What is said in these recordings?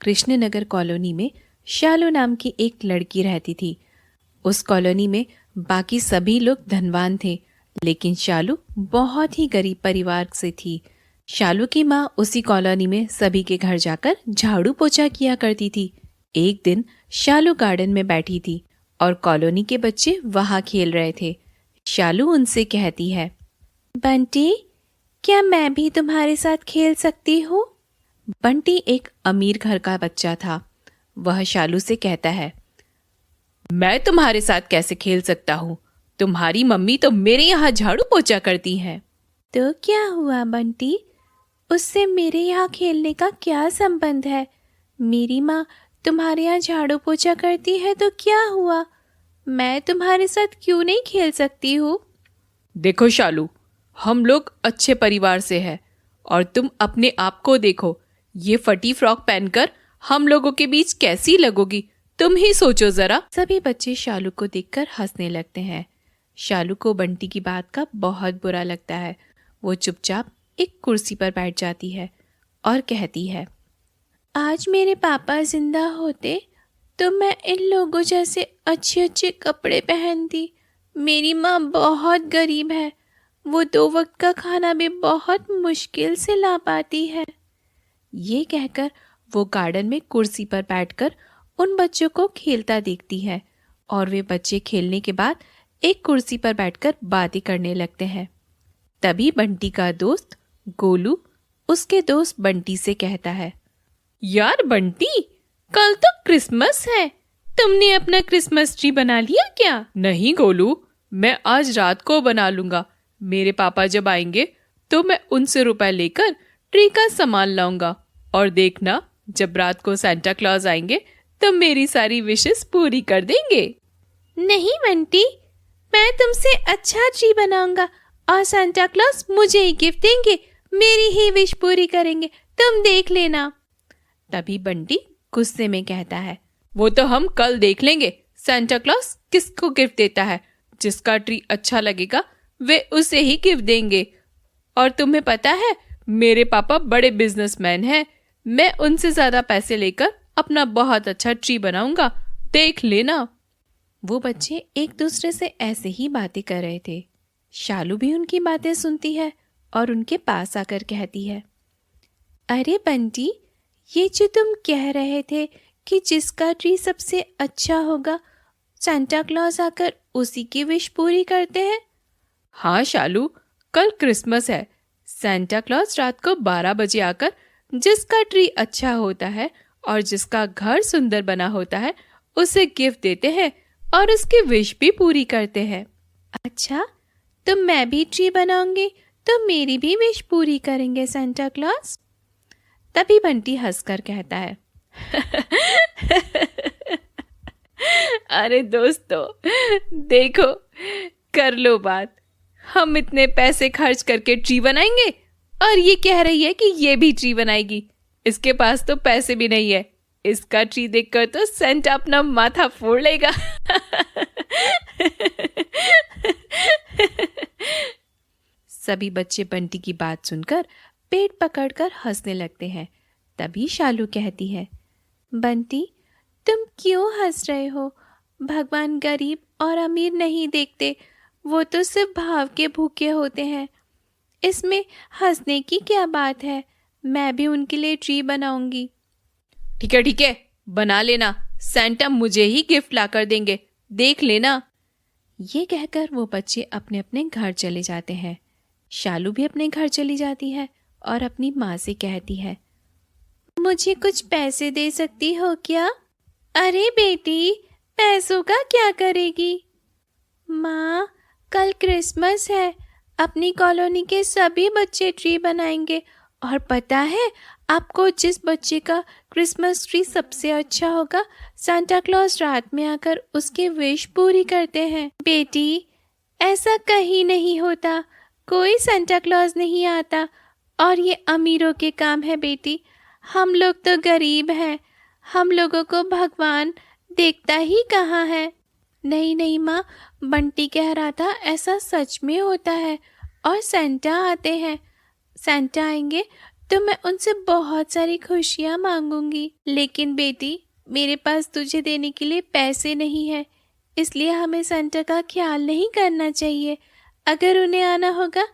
Krishnanagar colony में शालू नाम की एक लड़की रहती थी। उस कॉलोनी में बाकी सभी लोग धनवान थे, लेकिन शालू बहुत ही गरीब परिवार से थी। शालू की माँ उसी कॉलोनी में सभी के घर जाकर झाड़ू पोछा किया करती थी। एक दिन शालू गार्डन में बैठी थी और कॉलोनी के बच्चे वहां खेल रहे थे। शालू उनसे कहती है, बंटी, क्या मैं भी तुम्हारे साथ खेल सकती हूँ? बंटी एक अमीर घर का बच्चा था। वह शालू से कहता है, मैं तुम्हारे साथ कैसे खेल सकता हूँ? तुम्हारी मम्मी तो मेरे यहाँ झाड़ू पोछा करती हैं। तो क्या हुआ बंटी? उससे मेरे यहाँ खेलने का क्या संबंध है? मेरी माँ तुम्हारे यहाँ झाड़ू पोछा करती है तो क्या हुआ? मैं तुम्हारे साथ क्यों नहीं खेल सकती हूँ? देखो शालू, हम लोग अच्छे परिवार से हैं और तुम अपने आप को देखो। ये फटी फ्रॉक पहनकर हम लोगों के बीच कैसी लगोगी? तुम ही सोचो जरा। सभी बच्चे शालू को देखकर हंसने लगते हैं। शालू को बंटी की बात का बहुत बुरा लगता है। वो चुपचाप एक कुर्सी पर बैठ जाती है और कहती है, आज मेरे पापा जिंदा होते तो मैं इन लोगों जैसे अच्छे अच्छे कपड़े पहनती। मेरी माँ बहुत गरीब है, वो 2 वक्त का खाना भी बहुत मुश्किल से ला पाती है। ये कहकर वो गार्डन में कुर्सी पर बैठकर उन बच्चों को खेलता देखती है और वे बच्चे खेलने के बाद एक कुर्सी पर बैठकर बातें करने लगते हैं। तभी बंटी का दोस्त गोलू उसके दोस्त बंटी से कहता है, यार बंटी, कल तो क्रिसमस है, तुमने अपना क्रिसमस ट्री बना लिया क्या? नहीं गोलू, मैं आज रात को बना लूंगा। मेरे पापा जब आएंगे तो मैं उनसे रुपए लेकर ट्री का सामान लाऊंगा और देखना, जब रात को सांता क्लॉज आएंगे तो मेरी सारी विशेस पूरी कर देंगे। नहीं बंटी, मैं तुमसे अच्छा ट्री बनाऊंगा और सांता क्लॉज मुझे ही गिफ्ट देंगे, मेरी ही विश पूरी करेंगे, तुम देख लेना। तभी बंटी गुस्से में कहता है, वो तो हम कल देख लेंगे। सांता क्लॉज किसको गिफ्ट देता है? जिसका ट्री अच्छा लगेगा वे उसे ही गिफ्ट देंगे। और तुम्हें पता है, मेरे पापा बड़े बिजनेसमैन हैं। मैं उनसे ज्यादा पैसे लेकर अपना बहुत अच्छा ट्री बनाऊंगा, देख लेना। वो बच्चे एक दूसरे से ऐसे ही बातें कर रहे थे। शालू भी उनकी बातें सुनती है और उनके पास आकर कहती है, अरे बंटी, ये जो तुम कह रहे थे कि जिसका ट्री सबसे अच्छा होगा सांता क्लॉज आकर उसी की विश पूरी करते हैं। हाँ शालू, कल क्रिसमस है। सांता क्लॉज रात को 12 बजे आकर जिसका ट्री अच्छा होता है और जिसका घर सुंदर बना होता है उसे गिफ्ट देते हैं और उसकी विश भी पूरी करते हैं। अच्छा, तो मैं भी ट्री बनाऊंगी तो मेरी भी विश पूरी करेंगे सांता क्लॉज? तभी बंटी हंसकर कहता है, अरे दोस्तों, देखो, कर लो बात। हम इतने पैसे खर्च करके ट्री बनाएंगे और ये कह रही है कि ये भी ट्री बनाएगी। इसके पास तो पैसे भी नहीं है। इसका ट्री देखकर तो सेंटा अपना माथा फोड़ लेगा। सभी बच्चे बंटी की बात सुनकर पेट पकड़कर हंसने लगते हैं। तभी शालू कहती है, बंटी, तुम क्यों हंस रहे हो? भगवान गरीब और अमीर नहीं देखते, वो तो सिर्फ भाव के भूखे होते हैं। इसमें हंसने की क्या बात है? मैं भी उनके लिए ट्री बनाऊंगी। ठीक है, बना लेना। सैंटा मुझे ही गिफ्ट लाकर देंगे, देख लेना। ये कहकर वो बच्चे अपने अपने घर चले जाते हैं। शालू भी अपने घर चली जाती है और अपनी माँ से कहती है, मुझे कुछ पैसे दे सकती हो क्या? अरे बेटी, पैसों का क्या करेगी? माँ, कल क्रिसमस है, अपनी कॉलोनी के सभी बच्चे ट्री बनाएंगे और पता है आपको, जिस बच्चे का क्रिसमस ट्री सबसे अच्छा होगा सांता क्लॉज रात में आकर उसकी विश पूरी करते हैं। बेटी, ऐसा कहीं नहीं होता, कोई सांता क्लॉज नहीं आता और ये अमीरों के काम है बेटी। हम लोग तो गरीब हैं, हम लोगों को भगवान देखता ही कहाँ है। नहीं माँ, बंटी कह रहा था ऐसा सच में होता है और सांता आते हैं। सांता आएंगे तो मैं उनसे बहुत सारी खुशियाँ मांगूंगी। लेकिन बेटी, मेरे पास तुझे देने के लिए पैसे नहीं है, इसलिए हमें सेंटा का ख्याल नहीं करना चाहिए। अगर उन्हें आना होगा,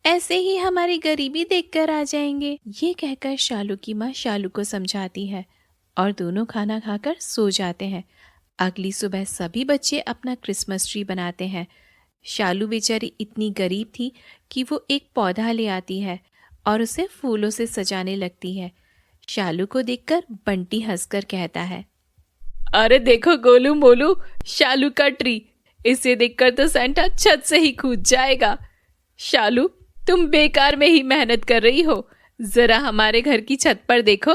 ऐसे ही हमारी गरीबी देखकर आ जाएंगे। ये कहकर शालू की माँ शालू को समझाती है और दोनों खाना खाकर सो जाते हैं। अगली सुबह सभी बच्चे अपना क्रिसमस ट्री बनाते हैं। शालू बेचारी इतनी गरीब थी कि वो एक पौधा ले आती है और उसे फूलों से सजाने लगती है। शालू को देखकर बंटी हंसकर कहता है, अरे देखो गोलू मोलू, शालू का ट्री, इसे देखकर तो सेंटा छत से ही कूद जाएगा। शालू, तुम बेकार में ही मेहनत कर रही हो। जरा हमारे घर की छत पर देखो,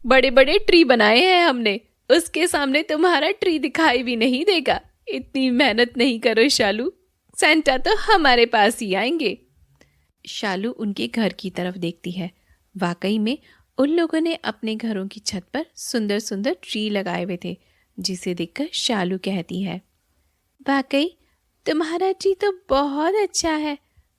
बड़े बड़े ट्री बनाए हैं हमने, उसके सामने तुम्हारा ट्री दिखाई भी नहीं देगा। इतनी मेहनत नहीं करो शालू, सेंटा तो हमारे पास ही आएंगे। शालू उनके घर की तरफ देखती है। वाकई में उन लोगों ने अपने घरों की छत पर सुंदर सुंदर ट्री लगाए हुए थे, जिसे देखकर शालू कहती है, वाकई तुम्हारा ट्री तो बहुत अच्छा है।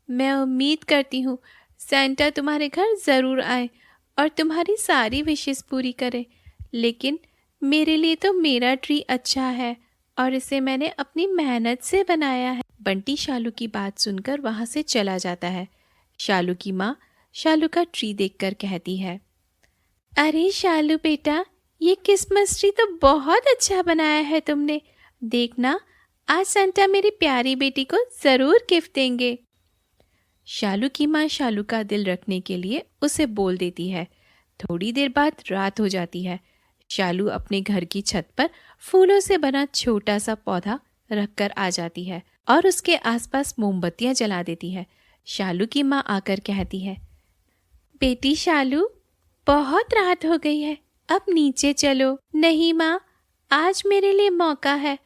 मैं उम्मीद करती हूँ सेंटा तुम्हारे घर ज़रूर आए और तुम्हारी सारी विशेष पूरी करे। लेकिन मेरे लिए तो मेरा ट्री अच्छा है और इसे मैंने अपनी मेहनत से बनाया है। बंटी शालू की बात सुनकर वहाँ से चला जाता है। शालू की माँ शालू का ट्री देखकर कहती है, अरे शालू बेटा, ये क्रिसमस ट्री तो बहुत अच्छा बनाया है तुमने। देखना, आज सेंटा मेरी प्यारी बेटी को ज़रूर गिफ्ट देंगे। शालू की माँ शालू का दिल रखने के लिए उसे बोल देती है। थोड़ी देर बाद रात हो जाती है। शालू अपने घर की छत पर फूलों से बना छोटा सा पौधा रखकर आ जाती है और उसके आसपास मोमबत्तियां जला देती है। शालू की माँ आकर कहती है, बेटी शालू, बहुत रात हो गई है, अब नीचे चलो। नहीं माँ, आज मेरे लिए मौका है।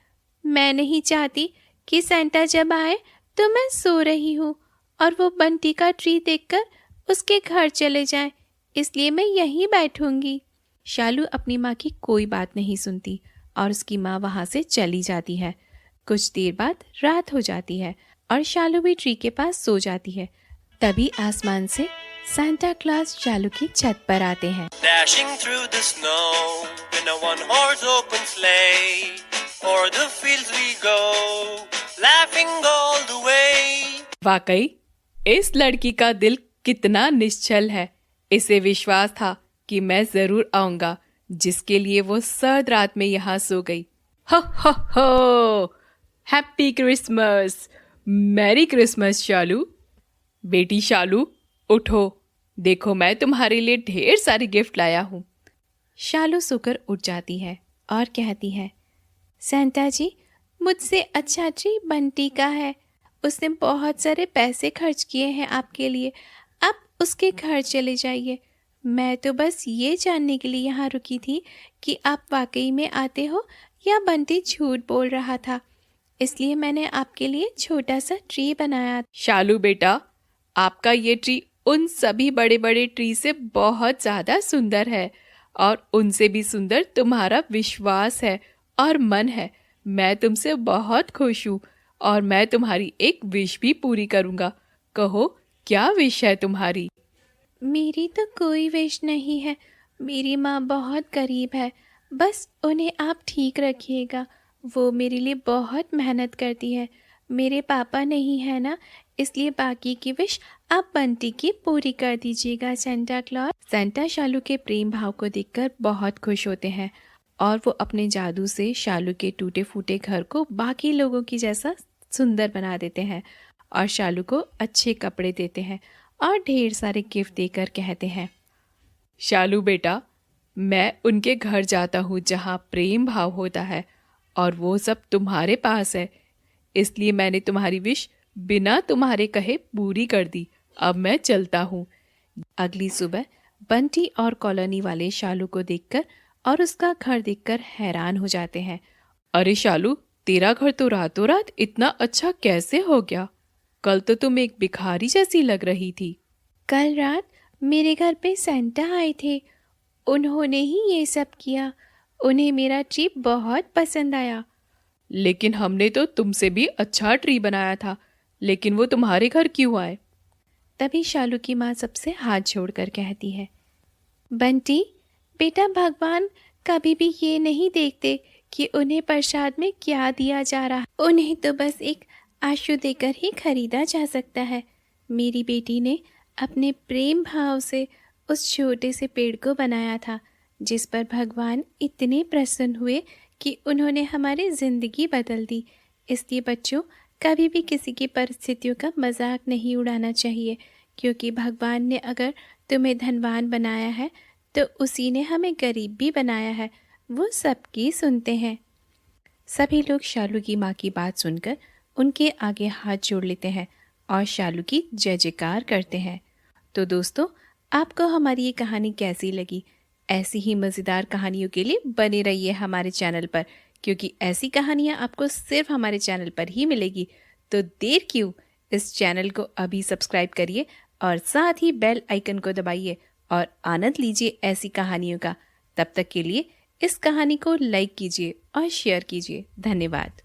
मैं नहीं चाहती कि सेंटा जब आए तो मैं सो रही हूँ और वो बंटी का ट्री देखकर उसके घर चले जाए, इसलिए मैं यहीं बैठूंगी। शालू अपनी माँ की कोई बात नहीं सुनती और उसकी माँ वहाँ से चली जाती है। कुछ देर बाद रात हो जाती है और शालू भी ट्री के पास सो जाती है। तभी आसमान से सांता क्लॉज शालू की छत पर आते हैं। Dashing through the snow in a one-horse open sleigh, o'er the fields we go, laughing all the way. वाकई इस लड़की का दिल कितना निश्चल है। इसे विश्वास था कि मैं जरूर आऊंगा, जिसके लिए वो सर्द रात में यहाँ सो गई। हो हो हो, हैप्पी क्रिसमस, मैरी क्रिसमस शालू। बेटी शालू, उठो, देखो मैं तुम्हारे लिए ढेर सारी गिफ्ट लाया हूँ। शालू सोकर उठ जाती है और कहती है, सेंटा जी, मुझसे अच्छा ट्री बंटी का है। उसने बहुत सारे पैसे खर्च किए हैं आपके लिए। आप उसके घर चले जाइए। मैं तो बस ये जानने के लिए यहाँ रुकी थी कि आप वाकई में आते हो या बंटी झूठ बोल रहा था, इसलिए मैंने आपके लिए छोटा सा ट्री बनाया। शालू बेटा, आपका ये ट्री उन सभी बड़े बड़े ट्री से बहुत ज़्यादा सुंदर है और उनसे भी सुंदर तुम्हारा विश्वास है और मन है। मैं तुमसे बहुत खुश हूँ और मैं तुम्हारी एक विश भी पूरी करूँगा। कहो, क्या विश है तुम्हारी? मेरी तो कोई विश नहीं है। मेरी माँ बहुत गरीब है, बस उन्हें आप ठीक रखिएगा। वो मेरे लिए बहुत मेहनत करती है। मेरे पापा नहीं है ना, इसलिए बाकी की विश आप बंटी की पूरी कर दीजिएगा सेंटा क्लॉज। सेंटा शालू के प्रेम भाव को देखकर बहुत खुश होते हैं और वो अपने जादू से शालू के टूटे फूटे घर को बाकी लोगों की जैसा सुंदर बना देते हैं और शालू को अच्छे कपड़े देते हैं और ढेर सारे गिफ्ट देकर कहते हैं, शालू बेटा, मैं उनके घर जाता हूँ जहाँ प्रेम भाव होता है और वो सब तुम्हारे पास है, इसलिए मैंने तुम्हारी विश बिना तुम्हारे कहे पूरी कर दी। अब मैं चलता हूँ। अगली सुबह बंटी और कॉलोनी वाले शालू को देखकर और उसका घर देखकर हैरान हो जाते हैं। अरे शालू, तेरा घर तो रातों रात इतना अच्छा कैसे हो गया? कल तो तुम एक भिखारी जैसी लग रही थी। कल रात मेरे घर पे सेंटा आए थे, उन्होंने ही ये सब किया। उन्हें मेरा ट्री बहुत पसंद आया। लेकिन हमने तो तुमसे भी अच्छा ट्री बनाया था, लेकिन वो तुम्हारे घर क्यों आए? तभी शालू की माँ सबसे हाथ जोड़कर कहती है, बंटी बेटा, भगवान कभी भी ये नहीं देखते कि उन्हें प्रसाद में क्या दिया जा रहा, उन्हें तो बस एक आंसू देकर ही खरीदा जा सकता है। मेरी बेटी ने अपने प्रेम भाव से उस छोटे से पेड़ को बनाया था, जिस पर भगवान इतने प्रसन्न हुए कि उन्होंने हमारी ज़िंदगी बदल दी। इसलिए बच्चों, कभी भी किसी की परिस्थितियों का मजाक नहीं उड़ाना चाहिए, क्योंकि भगवान ने अगर तुम्हें धनवान बनाया है तो उसी ने हमें गरीब भी बनाया है। वो सबकी सुनते हैं। सभी लोग शालू की माँ की बात सुनकर उनके आगे हाथ जोड़ लेते हैं और शालू की जय जयकार करते हैं। तो दोस्तों, आपको हमारी ये कहानी कैसी लगी? ऐसी ही मज़ेदार कहानियों के लिए बने रहिए हमारे चैनल पर, क्योंकि ऐसी कहानियाँ आपको सिर्फ हमारे चैनल पर ही मिलेगी। तो देर क्यों, इस चैनल को अभी सब्सक्राइब करिए और साथ ही बेल आइकन को दबाइए और आनंद लीजिए ऐसी कहानियों का। तब तक के लिए इस कहानी को लाइक कीजिए और शेयर कीजिए। धन्यवाद।